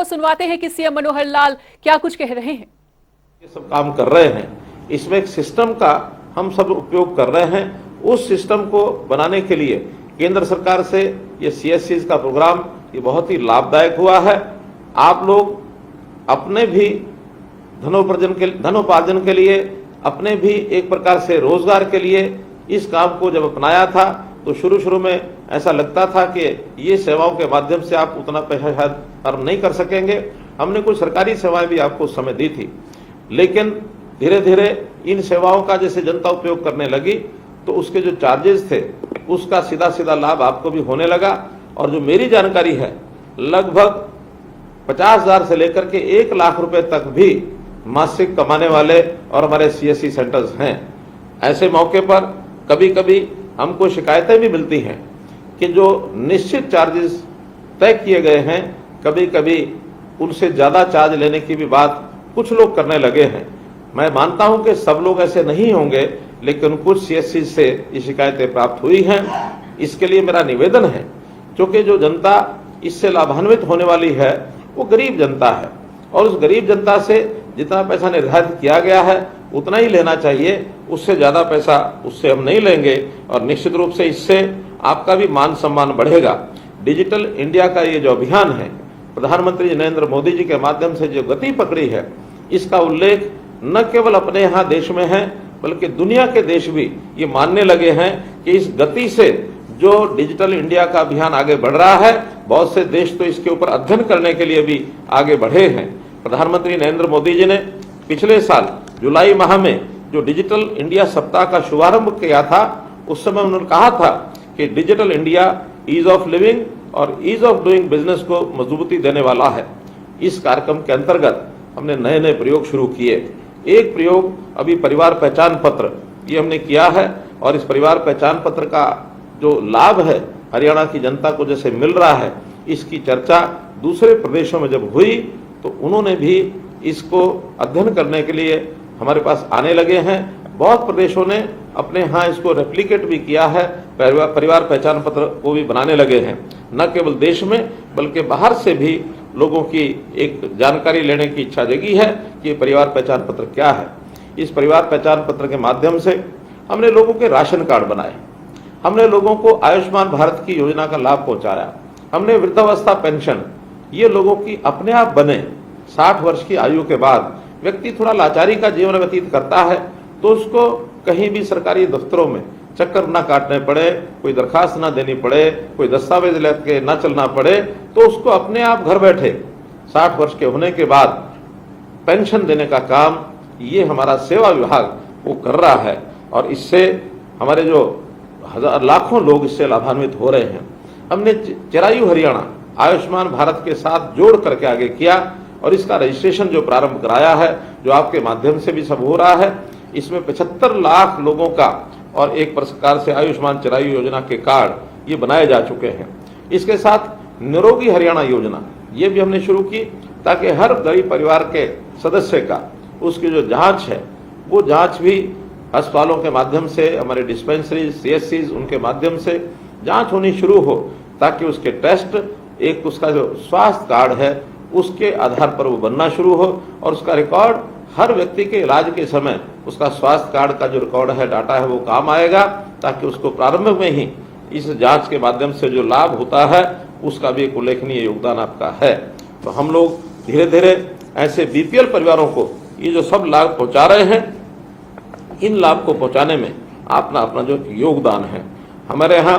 आपको सुनवाते हैं कि सीएम मनोहर लाल क्या कुछ कह रहे हैं। ये सब काम कर रहे हैं, इसमें एक सिस्टम का हम सब उपयोग कर रहे हैं। उस सिस्टम को बनाने के लिए केंद्र सरकार से ये CSCs का प्रोग्राम ये बहुत ही लाभदायक हुआ है। आप लोग अपने भी धनोपार्जन के लिए, अपने भी एक प्रकार से रोजगार के लिए इस काम को जब अपनाया था तो शुरू में ऐसा लगता था कि ये सेवाओं के माध्यम से आप उतना पैसा शायद अर्न नहीं कर सकेंगे। हमने कुछ सरकारी सेवाएं भी आपको उस समय दी थी, लेकिन धीरे धीरे इन सेवाओं का जैसे जनता उपयोग करने लगी तो उसके जो चार्जेस थे उसका सीधा लाभ आपको भी होने लगा। और जो मेरी जानकारी है, लगभग 50,000 से लेकर के 1 लाख रुपए तक भी मासिक कमाने वाले और हमारे CSC सेंटर्स हैं। ऐसे मौके पर कभी कभी हमको शिकायतें भी मिलती हैं कि जो निश्चित चार्जेस तय किए गए हैं, कभी कभी उनसे ज़्यादा चार्ज लेने की भी बात कुछ लोग करने लगे हैं। मैं मानता हूं कि सब लोग ऐसे नहीं होंगे, लेकिन कुछ CSC से ये शिकायतें प्राप्त हुई हैं। इसके लिए मेरा निवेदन है, क्योंकि जो जनता इससे लाभान्वित होने वाली है वो गरीब जनता है, और उस गरीब जनता से जितना पैसा निर्धारित किया गया है उतना ही लेना चाहिए, उससे ज़्यादा पैसा उससे हम नहीं लेंगे। और निश्चित रूप से इससे आपका भी मान सम्मान बढ़ेगा। डिजिटल इंडिया का ये जो अभियान है, प्रधानमंत्री नरेंद्र मोदी जी के माध्यम से जो गति पकड़ी है, इसका उल्लेख न केवल अपने यहाँ देश में है, बल्कि दुनिया के देश भी ये मानने लगे हैं कि इस गति से जो डिजिटल इंडिया का अभियान आगे बढ़ रहा है, बहुत से देश तो इसके ऊपर अध्ययन करने के लिए भी आगे बढ़े हैं। प्रधानमंत्री नरेंद्र मोदी जी ने पिछले साल जुलाई माह में जो डिजिटल इंडिया सप्ताह का शुभारंभ किया था, उस समय उन्होंने कहा था कि digital India ease of living और ईज ऑफ डूइंग बिजनेस को मजबूती देने वाला है। इस कार्यक्रम के अंतर्गत हमने नए प्रयोग शुरू किए। एक प्रयोग अभी परिवार पहचान पत्र ये हमने किया है, और इस परिवार पहचान पत्र का जो लाभ है हरियाणा की जनता को जैसे मिल रहा है, इसकी चर्चा दूसरे प्रदेशों में जब हुई तो उन्होंने भी इसको अध्ययन करने के लिए हमारे पास आने लगे हैं। बहुत प्रदेशों ने अपने यहाँ इसको रेप्लिकेट भी किया है, परिवार पहचान पत्र को भी बनाने लगे हैं। न केवल देश में बल्कि बाहर से भी लोगों की एक जानकारी लेने की इच्छा जगी है कि परिवार पहचान पत्र क्या है। इस परिवार पहचान पत्र के माध्यम से हमने लोगों के राशन कार्ड बनाए, हमने लोगों को आयुष्मान भारत की योजना का लाभ पहुंचाया, हमने वृद्धावस्था पेंशन ये लोगों की अपने आप बने। 60 वर्ष की आयु के बाद व्यक्ति थोड़ा लाचारी का जीवन व्यतीत करता है तो उसको कहीं भी सरकारी दफ्तरों में चक्कर ना काटने पड़े, कोई दरखास्त ना देनी पड़े, कोई दस्तावेज लेके ना चलना पड़े, तो उसको अपने आप घर बैठे 60 वर्ष के होने के बाद पेंशन देने का काम ये हमारा सेवा विभाग वो कर रहा है। और इससे हमारे जो लाखों लोग इससे लाभान्वित हो रहे हैं। हमने चिरायु हरियाणा आयुष्मान भारत के साथ जोड़ करके आगे किया, और इसका रजिस्ट्रेशन जो प्रारंभ कराया है, जो आपके माध्यम से भी सब हो रहा है, इसमें 75 लाख लोगों का और एक प्रकार से आयुष्मान चिरायु योजना के कार्ड ये बनाए जा चुके हैं। इसके साथ निरोगी हरियाणा योजना ये भी हमने शुरू की, ताकि हर गरीब परिवार के सदस्य का उसकी जो जांच है वो जांच भी अस्पतालों के माध्यम से, हमारे डिस्पेंसरी CSCs उनके माध्यम से जांच होनी शुरू हो, ताकि उसके टेस्ट, एक उसका जो स्वास्थ्य कार्ड है उसके आधार पर वो बनना शुरू हो, और उसका रिकॉर्ड हर व्यक्ति के इलाज के समय उसका स्वास्थ्य कार्ड का जो रिकॉर्ड है, डाटा है, वो काम आएगा, ताकि उसको प्रारंभ में ही इस जांच के माध्यम से जो लाभ होता है उसका भी एक उल्लेखनीय योगदान आपका है। तो हम लोग धीरे धीरे ऐसे BPL परिवारों को ये जो सब लाभ पहुंचा रहे हैं, इन लाभ को पहुंचाने में अपना जो योगदान है। हमारे यहाँ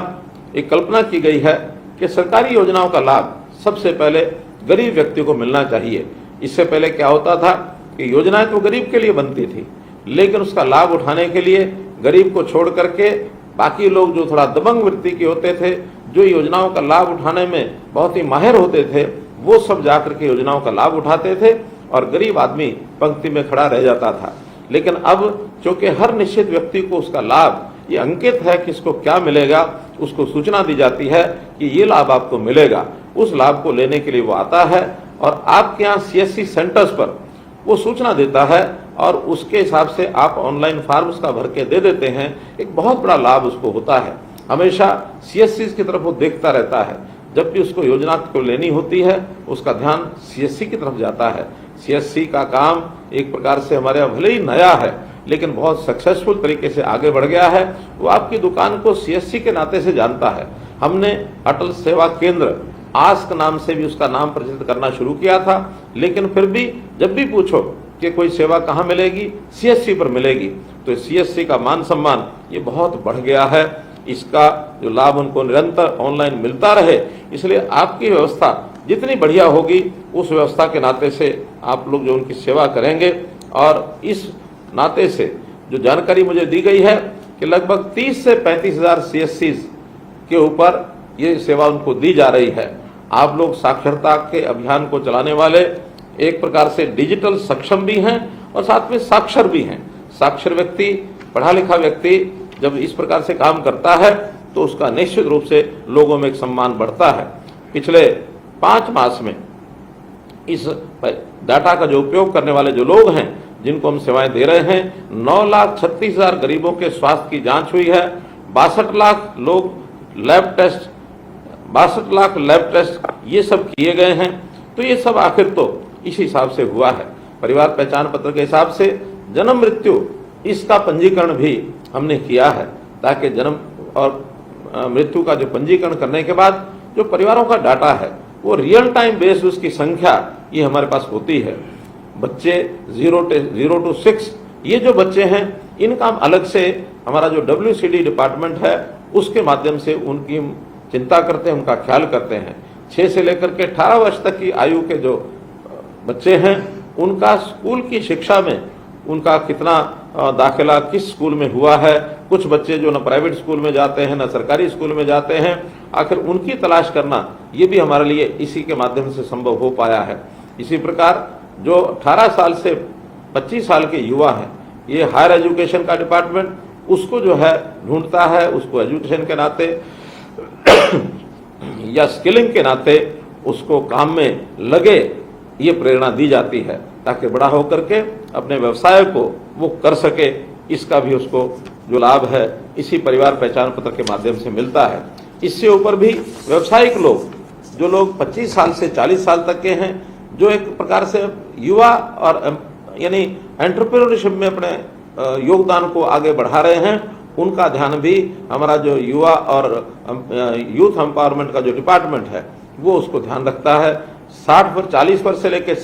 एक कल्पना की गई है कि सरकारी योजनाओं का लाभ सबसे पहले गरीब व्यक्ति को मिलना चाहिए। इससे पहले क्या होता था कि योजनाएं तो गरीब के लिए बनती थी, लेकिन उसका लाभ उठाने के लिए गरीब को छोड़ करके बाकी लोग जो थोड़ा दबंग वृत्ति के होते थे, जो योजनाओं का लाभ उठाने में बहुत ही माहिर होते थे, वो सब जाकर के योजनाओं का लाभ उठाते थे, और गरीब आदमी पंक्ति में खड़ा रह जाता था। लेकिन अब चूंकि हर निश्चित व्यक्ति को उसका लाभ ये अंकित है कि इसको क्या मिलेगा, उसको सूचना दी जाती है कि ये लाभ आपको मिलेगा। उस लाभ को लेने के लिए वो आता है, और आपके यहाँ CSC सेंटर्स पर वो सूचना देता है, और उसके हिसाब से आप ऑनलाइन फॉर्म उसका भर के दे देते हैं। एक बहुत बड़ा लाभ उसको होता है। हमेशा CSCs की तरफ वो देखता रहता है। जब भी उसको योजना को लेनी होती है उसका ध्यान सीएससी की तरफ जाता है। सीएससी का काम एक प्रकार से हमारे यहाँ भले ही नया है लेकिन बहुत सक्सेसफुल तरीके से आगे बढ़ गया है। वो आपकी दुकान को सीएससी के नाते से जानता है। हमने अटल सेवा केंद्र आस्क नाम से भी उसका नाम प्रचलित करना शुरू किया था, लेकिन फिर भी जब भी पूछो कि कोई सेवा कहाँ मिलेगी, सीएससी पर मिलेगी। तो सीएससी का मान सम्मान ये बहुत बढ़ गया है। इसका जो लाभ उनको निरंतर ऑनलाइन मिलता रहे, इसलिए आपकी व्यवस्था जितनी बढ़िया होगी उस व्यवस्था के नाते से आप लोग जो उनकी सेवा करेंगे। और इस नाते से जो जानकारी मुझे दी गई है कि लगभग 30 से 35 हज़ार सीएससी के ऊपर ये सेवा उनको दी जा रही है। आप लोग साक्षरता के अभियान को चलाने वाले एक प्रकार से डिजिटल सक्षम भी हैं और साथ में साक्षर भी हैं। साक्षर व्यक्ति, पढ़ा लिखा व्यक्ति जब इस प्रकार से काम करता है तो उसका निश्चित रूप से लोगों में एक सम्मान बढ़ता है। पिछले 5 मास में इस डाटा का जो उपयोग करने वाले जो लोग हैं, जिनको हम सेवाएं दे रहे हैं, 9,36,000 गरीबों के स्वास्थ्य की जांच हुई है। 62 लाख लोग lab test 62 lakh lab test ये सब किए गए हैं। तो ये सब आखिर तो इस हिसाब से हुआ है। परिवार पहचान पत्र के हिसाब से जन्म मृत्यु इसका पंजीकरण भी हमने किया है, ताकि जन्म और मृत्यु का जो पंजीकरण करने के बाद जो परिवारों का डाटा है वो रियल टाइम बेस्ड उसकी संख्या ये हमारे पास होती है। बच्चे 0 to 6 ये जो बच्चे हैं इनका हम अलग से हमारा जो WCD डिपार्टमेंट है उसके माध्यम से उनकी चिंता करते हैं, उनका ख्याल करते हैं। 6 से लेकर के 18 वर्ष तक की आयु के जो बच्चे हैं उनका स्कूल की शिक्षा में उनका कितना दाखिला किस स्कूल में हुआ है। कुछ बच्चे जो न प्राइवेट स्कूल में जाते हैं न सरकारी स्कूल में जाते हैं, आखिर उनकी तलाश करना ये भी हमारे लिए इसी के माध्यम से संभव हो पाया है। इसी प्रकार जो 18 साल से 25 साल के युवा हैं, ये हायर एजुकेशन का डिपार्टमेंट उसको जो है ढूंढता है, उसको एजुकेशन के नाते या स्किलिंग के नाते उसको काम में लगे ये प्रेरणा दी जाती है, ताकि बड़ा होकर के अपने व्यवसाय को वो कर सके। इसका भी उसको जो लाभ है इसी परिवार पहचान पत्र के माध्यम से मिलता है। इससे ऊपर भी व्यावसायिक लोग, जो लोग 25 साल से 40 साल तक के हैं, जो एक प्रकार से युवा और यानी एंटरप्रेन्योरशिप में अपने योगदान को आगे बढ़ा रहे हैं, उनका ध्यान भी हमारा जो युवा और यूथ एम्पावरमेंट का जो डिपार्टमेंट है वो उसको ध्यान रखता है। 40 वर्ष से लेकर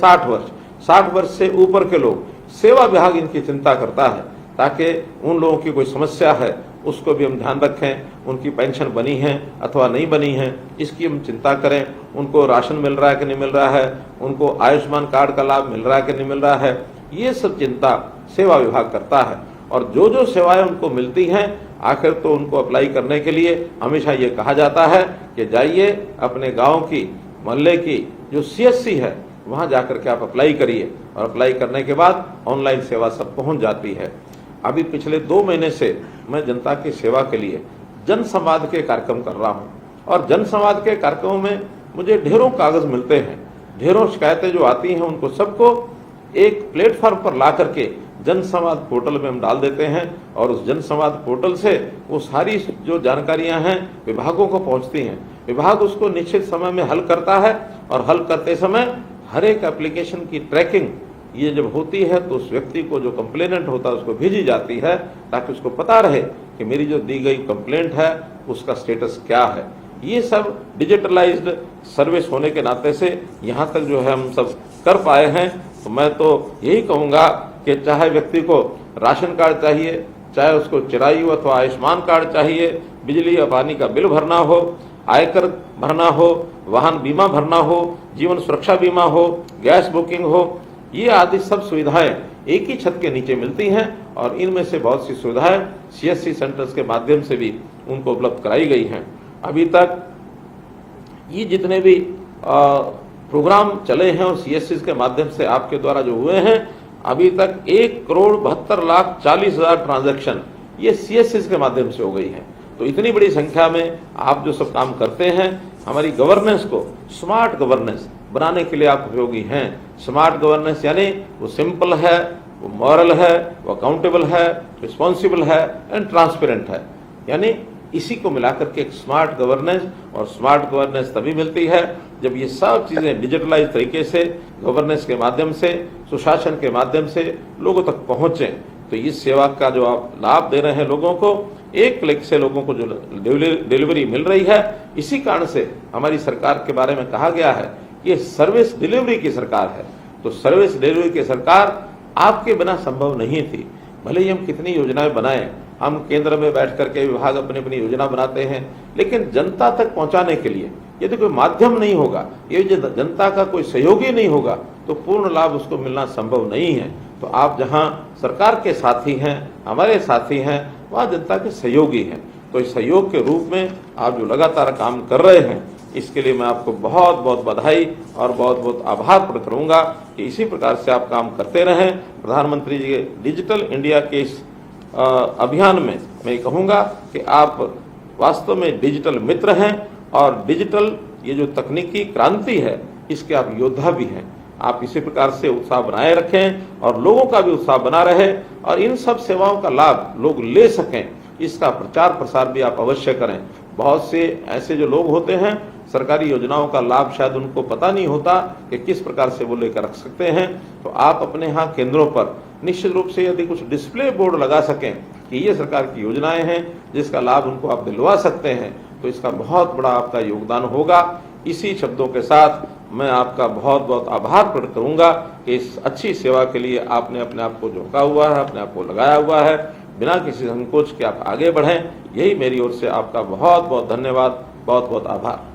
60 वर्ष से ऊपर के लोग, सेवा विभाग इनकी चिंता करता है, ताकि उन लोगों की कोई समस्या है उसको भी हम ध्यान रखें। उनकी पेंशन बनी है अथवा नहीं बनी है इसकी हम चिंता करें। उनको राशन मिल रहा है कि नहीं मिल रहा है, उनको आयुष्मान कार्ड का लाभ मिल रहा है कि नहीं मिल रहा है, ये सब चिंता सेवा विभाग करता है। और जो जो सेवाएं उनको मिलती हैं आखिर तो उनको अप्लाई करने के लिए हमेशा ये कहा जाता है कि जाइए अपने गांव की, मोहल्ले की जो सीएससी है वहां जाकर के आप अप्लाई करिए, और अप्लाई करने के बाद ऑनलाइन सेवा सब पहुंच जाती है। अभी पिछले 2 महीने से मैं जनता की सेवा के लिए जन संवाद के कार्यक्रम कर रहा हूं, और जन संवाद के कार्यक्रमों में मुझे ढेरों कागज मिलते हैं, ढेरों शिकायतें जो आती हैं उनको सबको एक प्लेटफॉर्म पर ला करके जन संवाद पोर्टल में हम डाल देते हैं, और उस जन संवाद पोर्टल से वो सारी जो जानकारियां हैं विभागों को पहुंचती हैं। विभाग उसको निश्चित समय में हल करता है, और हल करते समय हर एक एप्लीकेशन की ट्रैकिंग ये जब होती है तो उस व्यक्ति को जो कंप्लेनेंट होता है उसको भेजी जाती है, ताकि उसको पता रहे कि मेरी जो दी गई कंप्लेंट है उसका स्टेटस क्या है। ये सब डिजिटलाइज्ड सर्विस होने के नाते से यहाँ तक जो है हम सब कर पाए हैं। तो मैं तो यही कहूँगा कि चाहे व्यक्ति को राशन कार्ड चाहिए, चाहे उसको चिरायु अथवा आयुष्मान कार्ड चाहिए, बिजली या पानी का बिल भरना हो, आयकर भरना हो, वाहन बीमा भरना हो, जीवन सुरक्षा बीमा हो, गैस बुकिंग हो, ये आदि सब सुविधाएं एक ही छत के नीचे मिलती हैं। और इनमें से बहुत सी सुविधाएं सीएससी सेंटर्स के माध्यम से भी उनको उपलब्ध कराई गई हैं। अभी तक ये जितने भी प्रोग्राम चले हैं और सीएससी के माध्यम से आपके द्वारा जो हुए हैं, अभी तक 1,72,40,000 ट्रांजैक्शन ये सीएससी के माध्यम से हो गई है। तो इतनी बड़ी संख्या में आप जो सब काम करते हैं, हमारी गवर्नेंस को स्मार्ट गवर्नेंस बनाने के लिए आप उपयोगी हैं। स्मार्ट गवर्नेंस यानी वो सिंपल है, वो मॉरल है, वो अकाउंटेबल है, रिस्पॉन्सिबल है एंड ट्रांसपेरेंट है। यानी इसी को मिलाकर के एक स्मार्ट गवर्नेंस, और स्मार्ट गवर्नेंस तभी मिलती है जब ये सब चीज़ें डिजिटलाइज तरीके से गवर्नेंस के माध्यम से, सुशासन के माध्यम से लोगों तक पहुँचें। तो इस सेवा का जो आप लाभ दे रहे हैं लोगों को, एक क्लिक से लोगों को जो डिलीवरी मिल रही है, इसी कारण से हमारी सरकार के बारे में कहा गया है कि ये सर्विस डिलीवरी की सरकार है। तो सर्विस डिलीवरी की सरकार आपके बिना संभव नहीं थी। भले ही हम कितनी योजनाएं बनाएं, हम केंद्र में बैठ करके विभाग अपनी अपनी योजना बनाते हैं, लेकिन जनता तक पहुंचाने के लिए यदि कोई माध्यम नहीं होगा, ये जनता का कोई सहयोगी नहीं होगा, तो पूर्ण लाभ उसको मिलना संभव नहीं है। तो आप जहां सरकार के साथी हैं, हमारे साथी हैं, वहाँ जनता के सहयोगी हैं। तो इस सहयोग के रूप में आप जो लगातार काम कर रहे हैं, इसके लिए मैं आपको बहुत बहुत बधाई और बहुत बहुत आभार प्रकट करूंगा कि इसी प्रकार से आप काम करते रहें। प्रधानमंत्री जी के डिजिटल इंडिया के इस अभियान में मैं कहूँगा कि आप वास्तव में डिजिटल मित्र हैं, और डिजिटल ये जो तकनीकी क्रांति है, इसके आप योद्धा भी हैं। आप इसी प्रकार से उत्साह बनाए रखें और लोगों का भी उत्साह बना रहे, और इन सब सेवाओं का लाभ लोग ले सकें, इसका प्रचार प्रसार भी आप अवश्य करें। बहुत से ऐसे जो लोग होते हैं, सरकारी योजनाओं का लाभ शायद उनको पता नहीं होता कि किस प्रकार से वो लेकर रख सकते हैं। तो आप अपने यहाँ केंद्रों पर निश्चित रूप से यदि कुछ डिस्प्ले बोर्ड लगा सकें कि ये सरकार की योजनाएं हैं जिसका लाभ उनको आप दिलवा सकते हैं, तो इसका बहुत बड़ा आपका योगदान होगा। इसी शब्दों के साथ मैं आपका बहुत बहुत आभार प्रकट करूंगा कि इस अच्छी सेवा के लिए आपने अपने आप को झोंका हुआ है, अपने आप को लगाया हुआ है। बिना किसी संकोच के आप आगे बढ़ें, यही मेरी ओर से आपका बहुत बहुत धन्यवाद, बहुत बहुत आभार।